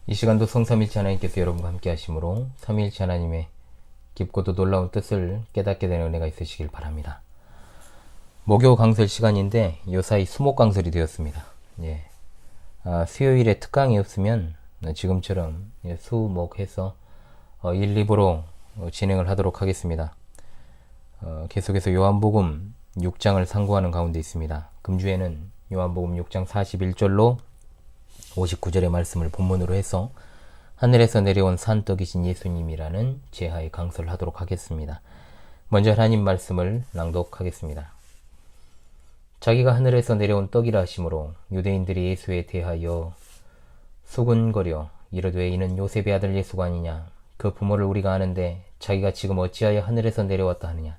이 시간도 성삼일체 하나님께서 여러분과 함께 하심으로 삼위일체 하나님의 깊고도 놀라운 뜻을 깨닫게 되는 은혜가 있으시길 바랍니다. 목요 강설 시간인데 요사이 수목 강설이 되었습니다. 수요일에 특강이 없으면 지금처럼 수목해서 1, 2부로 진행을 하도록 하겠습니다. 계속해서 요한복음 6장을 상고하는 가운데 있습니다. 금주에는 요한복음 6장 41절로 59절의 말씀을 본문으로 해서 하늘에서 내려온 산떡이신 예수님이라는 제하의 강설을 하도록 하겠습니다. 먼저 하나님 말씀을 낭독하겠습니다. 자기가 하늘에서 내려온 떡이라 하심으로 유대인들이 예수에 대하여 수군거려 이르되 이는 요셉의 아들 예수가 아니냐. 그 부모를 우리가 아는데 자기가 지금 어찌하여 하늘에서 내려왔다 하느냐.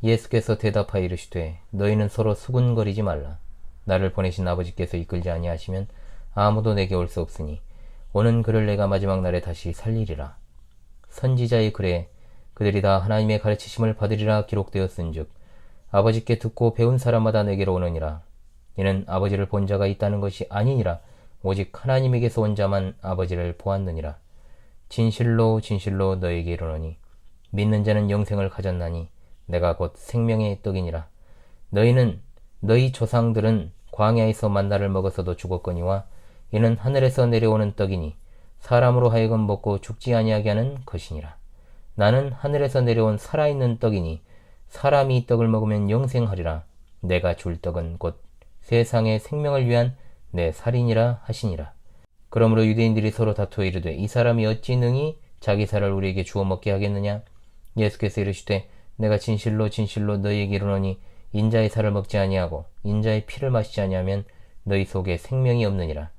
예수께서 대답하여 이르시되 너희는 서로 수군거리지 말라. 나를 보내신 아버지께서 이끌지 아니하시면 아무도 내게 올 수 없으니 오는 그를 내가 마지막 날에 다시 살리리라. 선지자의 글에 그들이 다 하나님의 가르치심을 받으리라 기록되었은즉 아버지께 듣고 배운 사람마다 내게로 오느니라. 이는 아버지를 본 자가 있다는 것이 아니니라. 오직 하나님에게서 온 자만 아버지를 보았느니라. 진실로 진실로 너에게 이르노니 믿는 자는 영생을 가졌나니 내가 곧 생명의 떡이니라. 너희 조상들은 광야에서 만나를 먹어서도 죽었거니와 이는 하늘에서 내려오는 떡이니 사람으로 하여금 먹고 죽지 아니하게 하는 것이니라. 나는 하늘에서 내려온 살아있는 떡이니 사람이 이 떡을 먹으면 영생하리라. 내가 줄 떡은 곧 세상의 생명을 위한 내 살이니라 하시니라. 그러므로 유대인들이 서로 다투어 이르되 이 사람이 어찌 능히 자기 살을 우리에게 주어 먹게 하겠느냐. 예수께서 이르시되 내가 진실로 진실로 너희에게 이르노니 인자의 살을 먹지 아니하고 인자의 피를 마시지 아니하면 너희 속에 생명이 없느니라.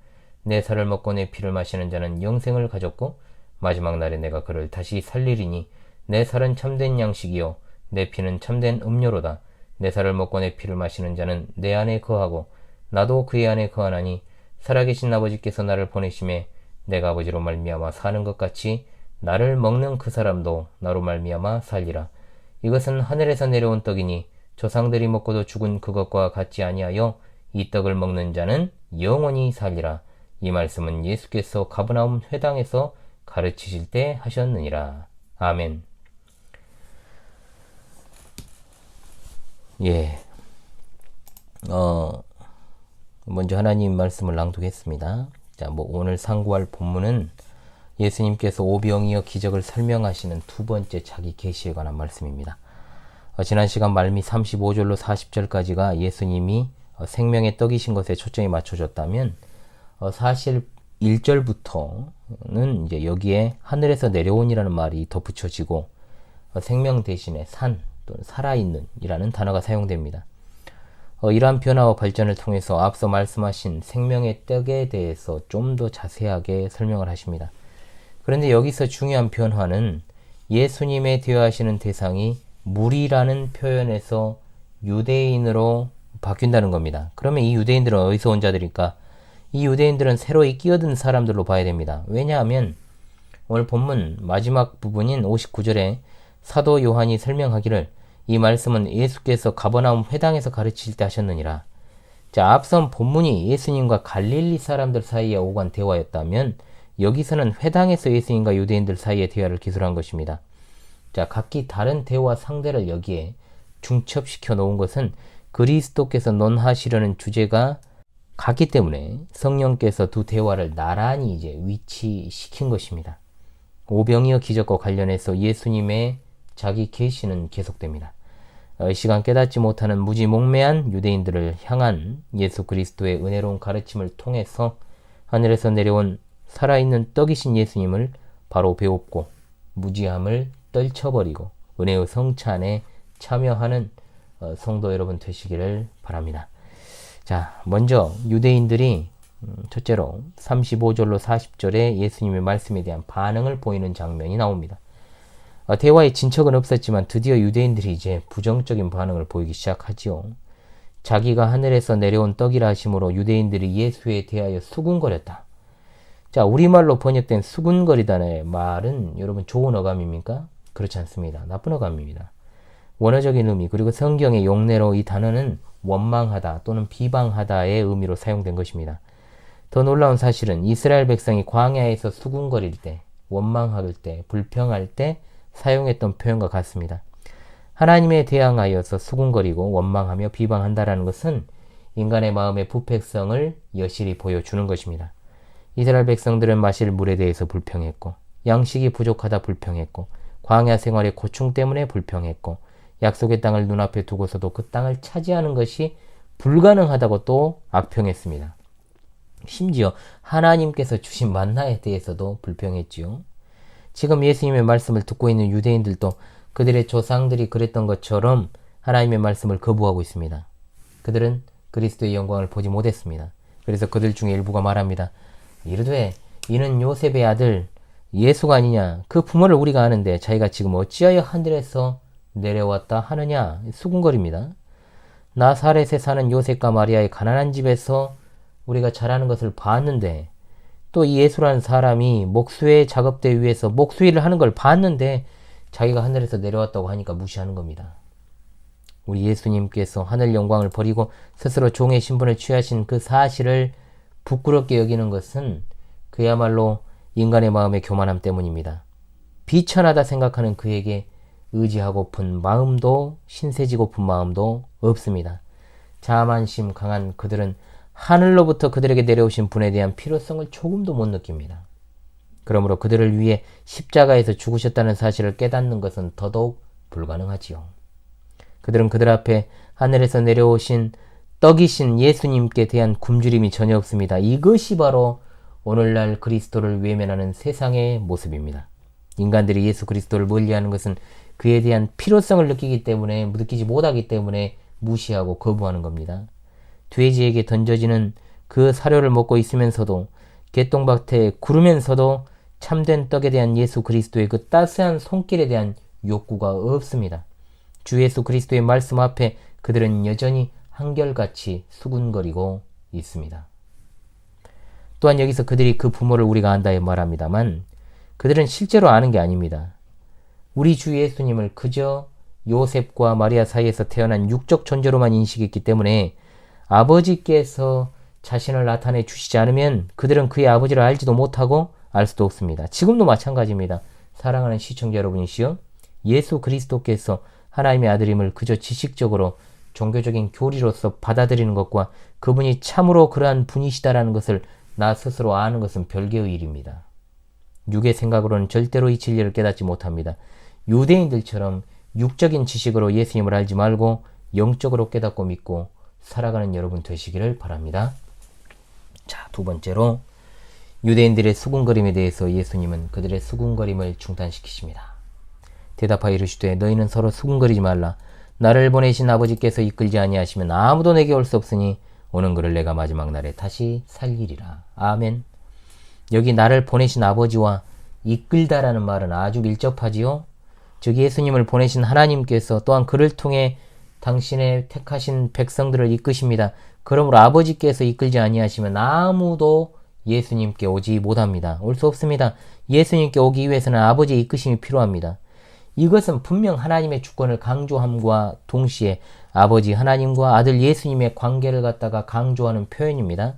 내 살을 먹고 내 피를 마시는 자는 영생을 가졌고 마지막 날에 내가 그를 다시 살리리니 내 살은 참된 양식이요 내 피는 참된 음료로다. 내 살을 먹고 내 피를 마시는 자는 내 안에 거하고 나도 그의 안에 거하나니 살아계신 아버지께서 나를 보내심에 내가 아버지로 말미암아 사는 것 같이 나를 먹는 그 사람도 나로 말미암아 살리라. 이것은 하늘에서 내려온 떡이니 조상들이 먹고도 죽은 그것과 같지 아니하여 이 떡을 먹는 자는 영원히 살리라. 이 말씀은 예수께서 가버나움 회당에서 가르치실 때 하셨느니라. 아멘. 먼저 하나님 말씀을 낭독했습니다. 오늘 상고할 본문은 예수님께서 오병이어 기적을 설명하시는 두 번째 자기 계시에 관한 말씀입니다. 지난 시간 말미 35절로 40절까지가 예수님이 생명의 떡이신 것에 초점이 맞춰졌다면 사실 1절부터는 이제 여기에 하늘에서 내려온이라는 말이 덧붙여지고 생명 대신에 산 또는 살아있는 이라는 단어가 사용됩니다. 이러한 변화와 발전을 통해서 앞서 말씀하신 생명의 떡에 대해서 좀 더 자세하게 설명을 하십니다. 그런데 여기서 중요한 변화는 예수님의 대화하시는 대상이 무리라는 표현에서 유대인으로 바뀐다는 겁니다. 그러면 이 유대인들은 어디서 온 자들일까? 이 유대인들은 새로이 끼어든 사람들로 봐야 됩니다. 왜냐하면 오늘 본문 마지막 부분인 59절에 사도 요한이 설명하기를 이 말씀은 예수께서 가버나움 회당에서 가르칠 때 하셨느니라. 앞선 본문이 예수님과 갈릴리 사람들 사이에 오간 대화였다면 여기서는 회당에서 예수님과 유대인들 사이의 대화를 기술한 것입니다. 각기 다른 대화 상대를 여기에 중첩시켜 놓은 것은 그리스도께서 논하시려는 주제가 같기 때문에 성령께서 두 대화를 나란히 이제 위치시킨 것입니다. 오병이어 기적과 관련해서 예수님의 자기 계시는 계속됩니다. 이 시간 깨닫지 못하는 무지몽매한 유대인들을 향한 예수 그리스도의 은혜로운 가르침을 통해서 하늘에서 내려온 살아있는 떡이신 예수님을 바로 배웠고 무지함을 떨쳐버리고 은혜의 성찬에 참여하는 성도 여러분 되시기를 바랍니다. 먼저 유대인들이 첫째로 35절로 40절에 예수님의 말씀에 대한 반응을 보이는 장면이 나옵니다. 대화의 진척은 없었지만 드디어 유대인들이 이제 부정적인 반응을 보이기 시작하지요. 자기가 하늘에서 내려온 떡이라 하심으로 유대인들이 예수에 대하여 수군거렸다. 우리말로 번역된 수군거리다의 말은 여러분 좋은 어감입니까? 그렇지 않습니다. 나쁜 어감입니다. 원어적인 의미 그리고 성경의 용례로 이 단어는 원망하다 또는 비방하다의 의미로 사용된 것입니다. 더 놀라운 사실은 이스라엘 백성이 광야에서 수군거릴 때, 원망할 때, 불평할 때 사용했던 표현과 같습니다. 하나님에 대항하여서 수군거리고 원망하며 비방한다라는 것은 인간의 마음의 부패성을 여실히 보여주는 것입니다. 이스라엘 백성들은 마실 물에 대해서 불평했고, 양식이 부족하다 불평했고, 광야 생활의 고충 때문에 불평했고, 약속의 땅을 눈앞에 두고서도 그 땅을 차지하는 것이 불가능하다고 또 악평했습니다. 심지어 하나님께서 주신 만나에 대해서도 불평했지요. 지금 예수님의 말씀을 듣고 있는 유대인들도 그들의 조상들이 그랬던 것처럼 하나님의 말씀을 거부하고 있습니다. 그들은 그리스도의 영광을 보지 못했습니다. 그래서 그들 중에 일부가 말합니다. 이르되 이는 요셉의 아들 예수가 아니냐? 그 부모를 우리가 아는데 자기가 지금 어찌하여 하늘에서 내려왔다 하느냐? 수군거립니다. 나사렛에 사는 요셉과 마리아의 가난한 집에서 우리가 자라는 것을 봤는데, 또 이 예수라는 사람이 목수의 작업대 위에서 목수일을 하는 걸 봤는데 자기가 하늘에서 내려왔다고 하니까 무시하는 겁니다. 우리 예수님께서 하늘 영광을 버리고 스스로 종의 신분을 취하신 그 사실을 부끄럽게 여기는 것은 그야말로 인간의 마음의 교만함 때문입니다. 비천하다 생각하는 그에게 의지하고픈 마음도 신세지고픈 마음도 없습니다. 자만심 강한 그들은 하늘로부터 그들에게 내려오신 분에 대한 필요성을 조금도 못 느낍니다. 그러므로 그들을 위해 십자가에서 죽으셨다는 사실을 깨닫는 것은 더더욱 불가능하지요. 그들은 그들 앞에 하늘에서 내려오신 떡이신 예수님께 대한 굶주림이 전혀 없습니다. 이것이 바로 오늘날 그리스도를 외면하는 세상의 모습입니다. 인간들이 예수 그리스도를 멀리하는 것은 그에 대한 필요성을 느끼지 못하기 때문에 무시하고 거부하는 겁니다. 돼지에게 던져지는 그 사료를 먹고 있으면서도, 개똥밭에 구르면서도 참된 떡에 대한 예수 그리스도의 그 따스한 손길에 대한 욕구가 없습니다. 주 예수 그리스도의 말씀 앞에 그들은 여전히 한결같이 수군거리고 있습니다. 또한 여기서 그들이 그 부모를 우리가 안다에 말합니다만, 그들은 실제로 아는 게 아닙니다. 우리 주 예수님을 그저 요셉과 마리아 사이에서 태어난 육적 존재로만 인식했기 때문에 아버지께서 자신을 나타내 주시지 않으면 그들은 그의 아버지를 알지도 못하고 알 수도 없습니다. 지금도 마찬가지입니다. 사랑하는 시청자 여러분이시여, 예수 그리스도께서 하나님의 아들임을 그저 지식적으로 종교적인 교리로서 받아들이는 것과 그분이 참으로 그러한 분이시다라는 것을 나 스스로 아는 것은 별개의 일입니다. 육의 생각으로는 절대로 이 진리를 깨닫지 못합니다. 유대인들처럼 육적인 지식으로 예수님을 알지 말고 영적으로 깨닫고 믿고 살아가는 여러분 되시기를 바랍니다. 자, 두 번째로 유대인들의 수군거림에 대해서 예수님은 그들의 수군거림을 중단시키십니다. 대답하여 이르시되 너희는 서로 수군거리지 말라. 나를 보내신 아버지께서 이끌지 아니하시면 아무도 내게 올 수 없으니 오는 그를 내가 마지막 날에 다시 살리리라. 아멘. 여기 나를 보내신 아버지와 이끌다라는 말은 아주 밀접하지요. 즉 예수님을 보내신 하나님께서 또한 그를 통해 당신의 택하신 백성들을 이끄십니다. 그러므로 아버지께서 이끌지 아니하시면 아무도 예수님께 오지 못합니다. 올 수 없습니다. 예수님께 오기 위해서는 아버지의 이끄심이 필요합니다. 이것은 분명 하나님의 주권을 강조함과 동시에 아버지 하나님과 아들 예수님의 관계를 갖다가 강조하는 표현입니다.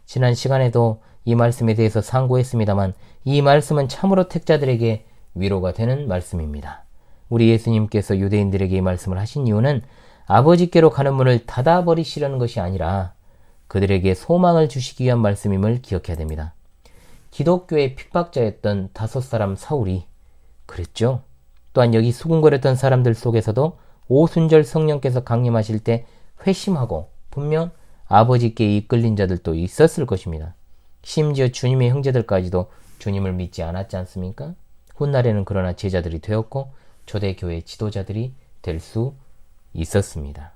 지난 시간에도 이 말씀에 대해서 상고했습니다만 이 말씀은 참으로 택자들에게 위로가 되는 말씀입니다. 우리 예수님께서 유대인들에게 이 말씀을 하신 이유는 아버지께로 가는 문을 닫아버리시려는 것이 아니라 그들에게 소망을 주시기 위한 말씀임을 기억해야 됩니다. 기독교의 핍박자였던 5사람 사울이 그랬죠. 또한 여기 수군거렸던 사람들 속에서도 오순절 성령께서 강림하실 때 회심하고 분명 아버지께 이끌린 자들도 있었을 것입니다. 심지어 주님의 형제들까지도 주님을 믿지 않았지 않습니까? 훗날에는 그러나 제자들이 되었고 초대교회 지도자들이 될 수 있었습니다.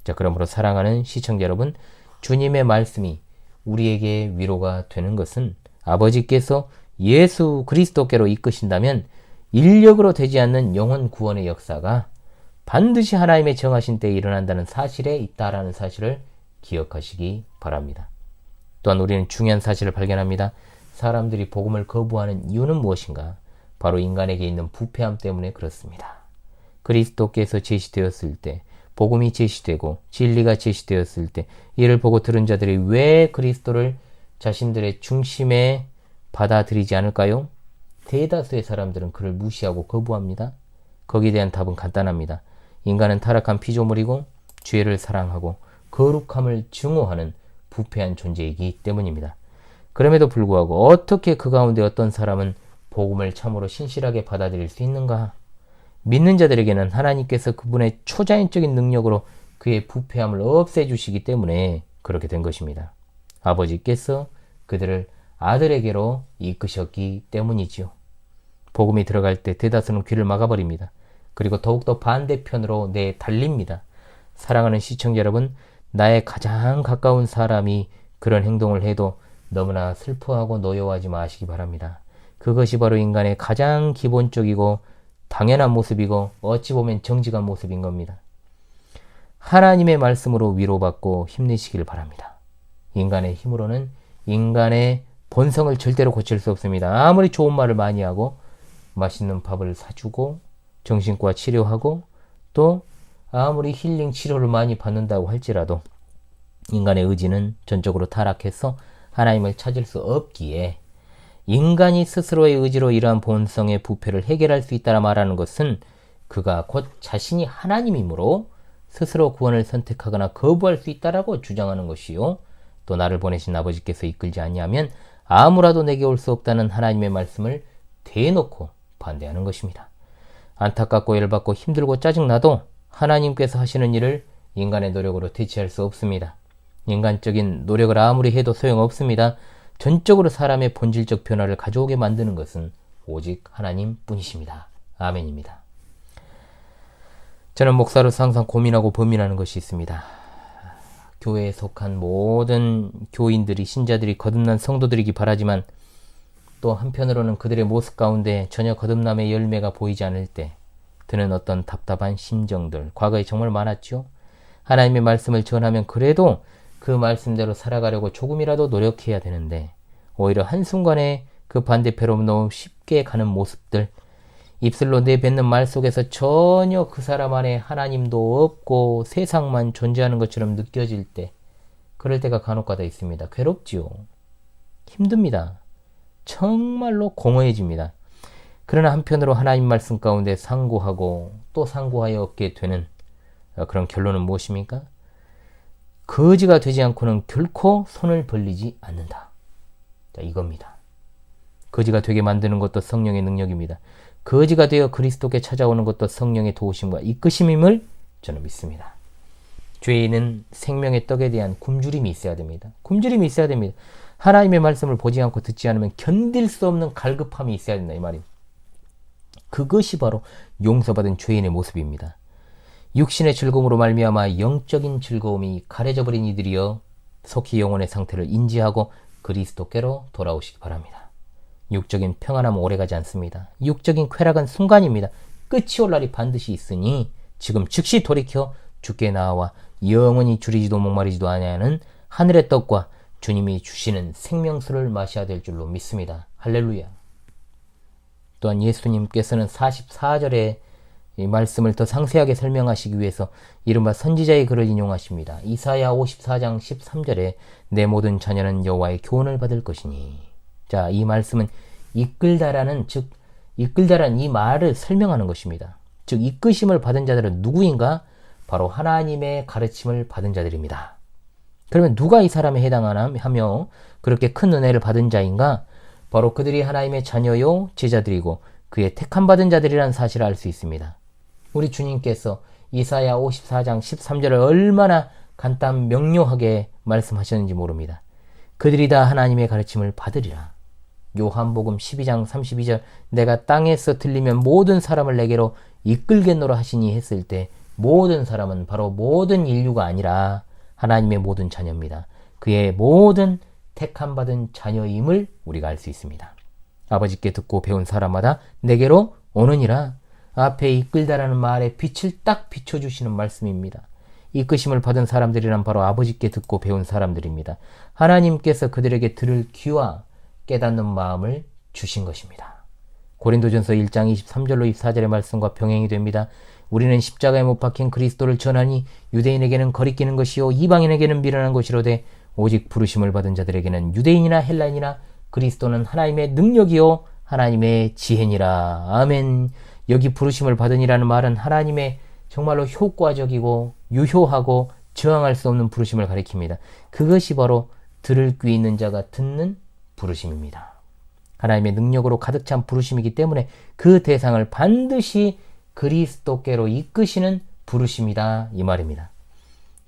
자, 그러므로 사랑하는 시청자 여러분, 주님의 말씀이 우리에게 위로가 되는 것은 아버지께서 예수 그리스도께로 이끄신다면 인력으로 되지 않는 영혼 구원의 역사가 반드시 하나님의 정하신 때에 일어난다는 사실에 있다라는 사실을 기억하시기 바랍니다. 또한 우리는 중요한 사실을 발견합니다. 사람들이 복음을 거부하는 이유는 무엇인가? 바로 인간에게 있는 부패함 때문에 그렇습니다. 그리스도께서 제시되었을 때, 복음이 제시되고 진리가 제시되었을 때 이를 보고 들은 자들이 왜 그리스도를 자신들의 중심에 받아들이지 않을까요? 대다수의 사람들은 그를 무시하고 거부합니다. 거기에 대한 답은 간단합니다. 인간은 타락한 피조물이고 죄를 사랑하고 거룩함을 증오하는 부패한 존재이기 때문입니다. 그럼에도 불구하고 어떻게 그 가운데 어떤 사람은 복음을 참으로 신실하게 받아들일 수 있는가? 믿는 자들에게는 하나님께서 그분의 초자연적인 능력으로 그의 부패함을 없애주시기 때문에 그렇게 된 것입니다. 아버지께서 그들을 아들에게로 이끄셨기 때문이지요. 복음이 들어갈 때 대다수는 귀를 막아버립니다. 그리고 더욱더 반대편으로 내달립니다. 사랑하는 시청자 여러분, 나의 가장 가까운 사람이 그런 행동을 해도 너무나 슬퍼하고 노여워하지 마시기 바랍니다. 그것이 바로 인간의 가장 기본적이고 당연한 모습이고 어찌 보면 정직한 모습인 겁니다. 하나님의 말씀으로 위로받고 힘내시길 바랍니다. 인간의 힘으로는 인간의 본성을 절대로 고칠 수 없습니다. 아무리 좋은 말을 많이 하고 맛있는 밥을 사주고 정신과 치료하고 또 아무리 힐링 치료를 많이 받는다고 할지라도 인간의 의지는 전적으로 타락해서 하나님을 찾을 수 없기에 인간이 스스로의 의지로 이러한 본성의 부패를 해결할 수 있다라 말하는 것은 그가 곧 자신이 하나님이므로 스스로 구원을 선택하거나 거부할 수 있다라고 주장하는 것이요. 또 나를 보내신 아버지께서 이끌지 아니하면 아무라도 내게 올 수 없다는 하나님의 말씀을 대놓고 반대하는 것입니다. 안타깝고 열받고 힘들고 짜증나도 하나님께서 하시는 일을 인간의 노력으로 대체할 수 없습니다. 인간적인 노력을 아무리 해도 소용없습니다. 전적으로 사람의 본질적 변화를 가져오게 만드는 것은 오직 하나님 뿐이십니다. 아멘입니다. 저는 목사로서 항상 고민하고 범인하는 것이 있습니다. 교회에 속한 모든 교인들이, 신자들이 거듭난 성도들이기 바라지만 또 한편으로는 그들의 모습 가운데 전혀 거듭남의 열매가 보이지 않을 때 드는 어떤 답답한 심정들, 과거에 정말 많았죠. 하나님의 말씀을 전하면 그래도 그 말씀대로 살아가려고 조금이라도 노력해야 되는데 오히려 한순간에 그 반대편으로 너무 쉽게 가는 모습들, 입술로 내뱉는 말 속에서 전혀 그 사람 안에 하나님도 없고 세상만 존재하는 것처럼 느껴질 때, 그럴 때가 간혹가다 있습니다. 괴롭지요. 힘듭니다. 정말로 공허해집니다. 그러나 한편으로 하나님 말씀 가운데 상고하고 또 상고하여 얻게 되는 그런 결론은 무엇입니까? 거지가 되지 않고는 결코 손을 벌리지 않는다. 자, 이겁니다. 거지가 되게 만드는 것도 성령의 능력입니다. 거지가 되어 그리스도께 찾아오는 것도 성령의 도우심과 이끄심임을 저는 믿습니다. 죄인은 생명의 떡에 대한 굶주림이 있어야 됩니다. 굶주림이 있어야 됩니다. 하나님의 말씀을 보지 않고 듣지 않으면 견딜 수 없는 갈급함이 있어야 된다, 이 말입니다. 그것이 바로 용서받은 죄인의 모습입니다. 육신의 즐거움으로 말미암아 영적인 즐거움이 가려져 버린 이들이여 속히 영혼의 상태를 인지하고 그리스도께로 돌아오시기 바랍니다. 육적인 평안함은 오래가지 않습니다. 육적인 쾌락은 순간입니다. 끝이 올 날이 반드시 있으니 지금 즉시 돌이켜 주께 나와 영원히 줄이지도 목마르지도 아니하는 하늘의 떡과 주님이 주시는 생명수를 마셔야 될 줄로 믿습니다. 할렐루야. 또한 예수님께서는 44절에 이 말씀을 더 상세하게 설명하시기 위해서 이른바 선지자의 글을 인용하십니다. 이사야 54장 13절에 내 모든 자녀는 여호와의 교훈을 받을 것이니. 자, 이 말씀은 이끌다라는 이 말을 설명하는 것입니다. 즉 이끄심을 받은 자들은 누구인가? 바로 하나님의 가르침을 받은 자들입니다. 그러면 누가 이 사람에 해당하며 그렇게 큰 은혜를 받은 자인가? 바로 그들이 하나님의 자녀요 제자들이고 그의 택함 받은 자들이라는 사실을 알 수 있습니다. 우리 주님께서 이사야 54장 13절을 얼마나 간단 명료하게 말씀하셨는지 모릅니다. 그들이 다 하나님의 가르침을 받으리라. 요한복음 12장 32절 내가 땅에서 들리면 모든 사람을 내게로 이끌겠노라 하시니 했을 때 모든 사람은 바로 모든 인류가 아니라 하나님의 모든 자녀입니다. 그의 모든 택함 받은 자녀임을 우리가 알 수 있습니다. 아버지께 듣고 배운 사람마다 내게로 오느니라. 앞에 이끌다라는 말에 빛을 딱 비춰주시는 말씀입니다. 이끄심을 받은 사람들이란 바로 아버지께 듣고 배운 사람들입니다. 하나님께서 그들에게 들을 귀와 깨닫는 마음을 주신 것입니다. 고린도전서 1장 23절로 24절의 말씀과 병행이 됩니다. 우리는 십자가에 못 박힌 그리스도를 전하니 유대인에게는 거리끼는 것이요 이방인에게는 미련한 것이로되 오직 부르심을 받은 자들에게는 유대인이나 헬라인이나 그리스도는 하나님의 능력이요 하나님의 지혜니라. 아멘. 여기 부르심을 받으니라는 말은 하나님의 정말로 효과적이고 유효하고 저항할 수 없는 부르심을 가리킵니다. 그것이 바로 들을 귀 있는 자가 듣는 부르심입니다. 하나님의 능력으로 가득 찬 부르심이기 때문에 그 대상을 반드시 그리스도께로 이끄시는 부르심이다 이 말입니다.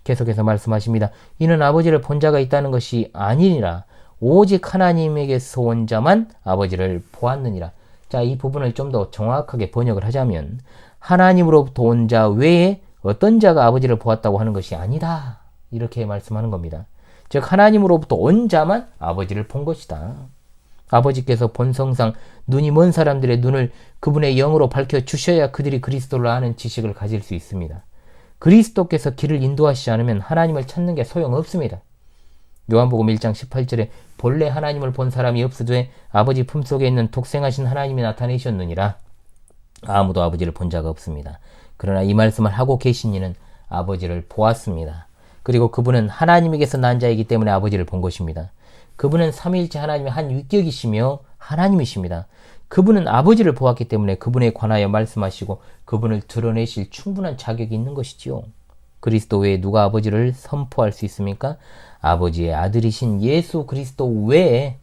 계속해서 말씀하십니다. 이는 아버지를 본 자가 있다는 것이 아니니라. 오직 하나님에게서 온 자만 아버지를 보았느니라. 자, 이 부분을 좀 더 정확하게 번역을 하자면 하나님으로부터 온 자 외에 어떤 자가 아버지를 보았다고 하는 것이 아니다. 이렇게 말씀하는 겁니다. 즉 하나님으로부터 온 자만 아버지를 본 것이다. 아버지께서 본성상 눈이 먼 사람들의 눈을 그분의 영으로 밝혀주셔야 그들이 그리스도를 아는 지식을 가질 수 있습니다. 그리스도께서 길을 인도하시지 않으면 하나님을 찾는 게 소용없습니다. 요한복음 1장 18절에 본래 하나님을 본 사람이 없으되 아버지 품속에 있는 독생하신 하나님이 나타내셨느니라. 아무도 아버지를 본 자가 없습니다. 그러나 이 말씀을 하고 계신 이는 아버지를 보았습니다. 그리고 그분은 하나님에게서 난 자이기 때문에 아버지를 본 것입니다. 그분은 삼위일체 하나님의 한 위격이시며 하나님이십니다. 그분은 아버지를 보았기 때문에 그분에 관하여 말씀하시고 그분을 드러내실 충분한 자격이 있는 것이지요. 그리스도 외에 누가 아버지를 선포할 수 있습니까? 아버지의 아들이신 예수 그리스도 외에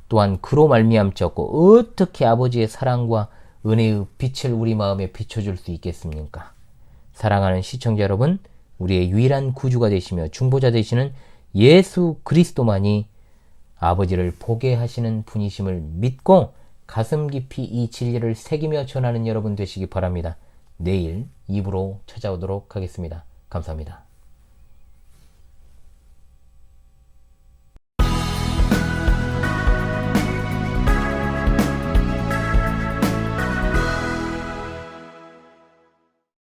또한 그로 말미암았고 어떻게 아버지의 사랑과 은혜의 빛을 우리 마음에 비춰줄 수 있겠습니까? 사랑하는 시청자 여러분, 우리의 유일한 구주가 되시며 중보자 되시는 예수 그리스도만이 아버지를 보게 하시는 분이심을 믿고 가슴 깊이 이 진리를 새기며 전하는 여러분 되시기 바랍니다. 내일 2부로 찾아오도록 하겠습니다. 감사합니다.